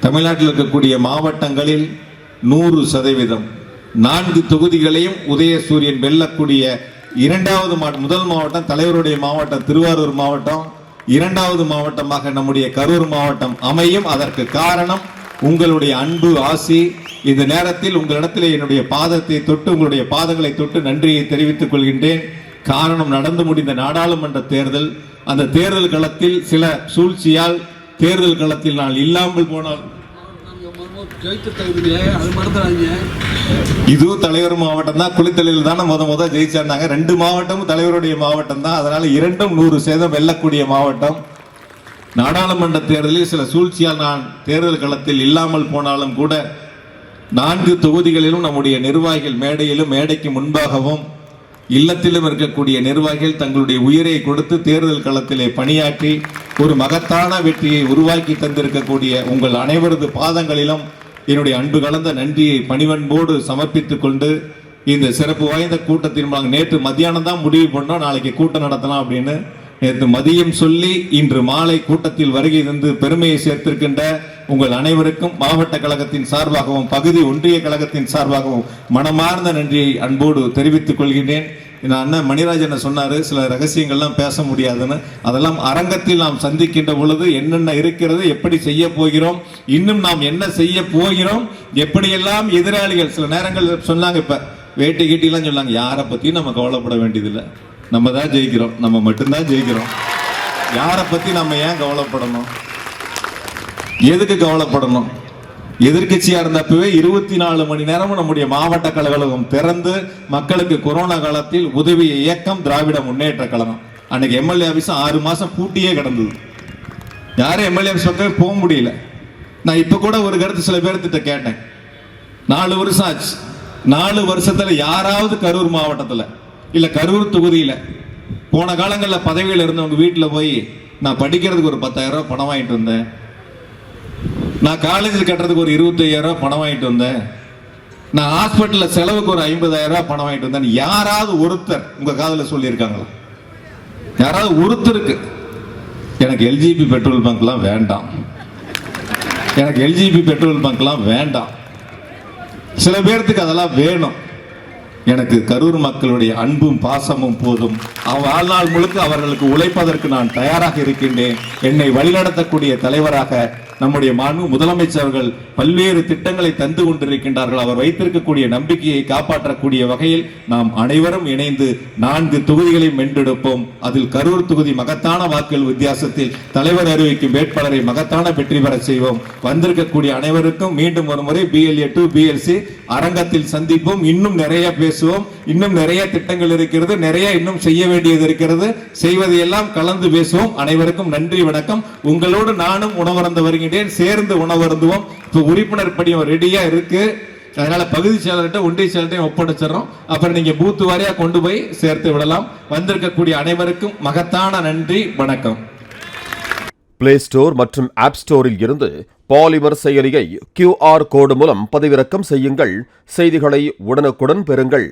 தமிழ்நாட்டில் இருக்கக்கூடிய மாவட்டங்களில் 100%, 4 தொகுதிகளையும் உதயசூரியன் வெல்லக்கூடிய இரண்டாவது முதல் மாவட்டம் தலைவருடைய மாவட்டம் திருவாரூர் மாவட்டம், இரண்டாவது மாவட்டமாக நம்முடைய கரூர் மாவட்டம் அமையும். அதற்கு காரணம் உங்களுடைய அன்பு ஆசி. இந்த நேரத்தில் உங்களிடத்தில் என்னுடைய பாதத்தை தொட்டு உங்களுடைய பாதங்களை தொட்டு நன்றியை தெரிவித்துக் கொள்கின்றேன். காரணம், நடந்து முடிந்த நாடாளுமன்ற தேர்தல், அந்த தேர்தல் களத்தில் சில சூழ்ச்சியால் தேர்தல் களத்தில் நான் இல்லாமல் போனால் இதுவும் தலைவர் மாவட்டம் தான். குளித்தலையில் தானே முத ஜெயிச்சாங்க. 2 மாவட்டமும் தலைவருடைய மாவட்டம் தான். அதனால இரண்டும் 100% வெல்லக்கூடிய மாவட்டம். நாடாளுமன்ற தேர்தலில் சில சூழ்ச்சியால் நான் தேர்தல் களத்தில் இல்லாமல் போனாலும் கூட 4 தொகுதிகளிலும் நம்முடைய நிர்வாகிகள் மேடையிலும் மேடைக்கு முன்பாகவும் இல்லத்திலும் இருக்கக்கூடிய நிர்வாகிகள் தங்களுடைய உயிரை கொடுத்து தேர்தல் களத்திலே பணியாற்றி ஒரு மகத்தான வெற்றியை உருவாக்கி தந்திருக்கக்கூடிய உங்கள் அனைவரது பாதங்களிலும் என்னுடைய அன்பு கலந்த நன்றியை பணிவன்போடு சமர்ப்பித்துக் கொண்டு இந்த சிறப்பு வாய்ந்த கூட்டத்தின் நேற்று மத்தியானம் தான் முடிவு பண்ணோம் நாளைக்கு கூட்டம் நடத்தலாம் அப்படின்னு. நேற்று மதியம் சொல்லி இன்று மாலை கூட்டத்தில் வருகை தந்து பெருமையை சேர்த்திருக்கின்ற உங்கள் அனைவருக்கும் மாவட்ட கழகத்தின் சார்பாகவும் பகுதி ஒன்றிய கழகத்தின் சார்பாகவும் மனமார்ந்த நன்றியை அன்போடு தெரிவித்துக் கொள்கின்றேன். அண்ணன் மணிராஜன் சொன்னாரு சில ரகசியங்கள்லாம் பேச முடியாதுன்னு. அதெல்லாம் அரங்கத்தில் நாம் சந்திக்கின்ற பொழுது என்னென்ன இருக்கிறது, எப்படி செய்ய போகிறோம், இன்னும் நாம் என்ன செய்ய போகிறோம், எப்படியெல்லாம் எதிராளிகள் சில நேரங்கள் சொன்னாங்க. இப்ப வேட்டி கீட்டிலாம் சொன்னாங்க, யாரை பத்தியும் நம்ம கவலைப்பட வேண்டியதில்லை, நம்ம தான் ஜெயிக்கிறோம், நம்ம மட்டும்தான் ஜெயிக்கிறோம், யாரை பத்தி நம்ம ஏன் கவலைப்படணும், எதுக்கு கவலைப்படணும்? எதிர்கட்சியா இருந்தப்பவே 24 மணி நேரமும் நம்முடைய மாவட்ட கழகம் திறந்து மக்களுக்கு கொரோனா காலத்தில் உதவிய இயக்கம் திராவிட முன்னேற்ற கழகம். அன்னைக்கு எம்எல்ஏ ஆபீஸ் 6 மாசம் பூட்டியே கிடந்தது. யாரும் எம்எல்ஏ ஆபீஸ் பக்கமே போக முடியல. நான் இப்ப கூட ஒரு கருத்து சில பேர்த்திட்ட கேட்டேன். 4 வருஷம் ஆச்சு. 4 வருஷத்துல யாராவது கரூர் மாவட்டத்துல இல்ல கரூர் தொகுதியில போன காலங்களில் பதவியில் இருந்தவங்க வீட்டில் போய் நான் படிக்கிறதுக்கு ஒரு 10,000 ரூபாய் பணம் வாங்கிட்டு வந்தேன், நான் காலேஜில் கட்டுறதுக்கு ஒரு 25,000 ரூபாய் பணம் வாங்கிட்டு வந்தேன், நான் ஹாஸ்பிட்டலில் செலவுக்கு ஒரு 50,000 ரூபாய் பணம் வாங்கிட்டு வந்தேன், யாராவது ஒருத்தர் உங்க காதில் சொல்லியிருக்காங்களா? யாராவது ஒருத்தருக்கு எனக்கு எல்ஜிபி பெட்ரோல் பங்க்லாம் வேண்டாம், எனக்கு எல்ஜிபி பெட்ரோல் பங்க்லாம் வேண்டாம். சில பேர்த்துக்கு அதெல்லாம் வேணும். எனக்கு கரூர் மக்களுடைய அன்பும் பாசமும் போதும். வாழ்நாள் முழுக்க அவர்களுக்கு உழைப்பதற்கு நான் தயாராக இருக்கின்றேன். என்னை வழிநடத்தக்கூடிய தலைவராக நம்முடைய மாண்பு முதலமைச்சர்கள் பல்வேறு திட்டங்களை தந்து கொண்டிருக்கின்றார்கள். அவர் வைத்திருக்கக்கூடிய நம்பிக்கையை காப்பாற்றக்கூடிய வகையில் நாம் அனைவரும் இணைந்து 4 தொகுதிகளை வென்றெடுப்போம். அதில் கரூர் தொகுதி மகத்தான வாக்குகள் வித்தியாசத்தில் தலைவர் அறிவிக்கும் வேட்பாளரை மகத்தான வெற்றி பெற செய்வோம். வந்திருக்கக்கூடிய அனைவருக்கும் மீண்டும் ஒரு முறை BLA to BLC அரங்கத்தில் சந்திப்போம். இன்னும் நிறைய பேசுவோம். இன்னும் நிறைய திட்டங்கள் இருக்கிறது, நிறைய இன்னும் செய்ய வேண்டியது இருக்கிறது. செய்வதையெல்லாம் கலந்து பேசுவோம். அனைவருக்கும் நன்றி, வணக்கம். உங்களோடு நானும் உணவருந்த வருகின்றேன். சேர்ந்து உணவருந்துவோம். இப்போ உறுப்பினர் படியும் ரெடியா இருக்கு. அதனால பகுதி செயலர்கிட்ட ஒன்றிய செயலர்கிட்ட ஒப்படைச்சிடறோம். அப்புறம் நீங்க பூத்து வாரியா கொண்டு போய் சேர்த்து விடலாம். வந்திருக்கக்கூடிய அனைவருக்கும் மகத்தான நன்றி, வணக்கம். பிளே ஸ்டோர் மற்றும் ஆப் ஸ்டோரில் இருந்து பாலிமர் செயலியை QR கோடு மூலம் பதிவிறக்கம் செய்யுங்கள். செய்திகளை உடனுக்குடன் பெறுங்கள்.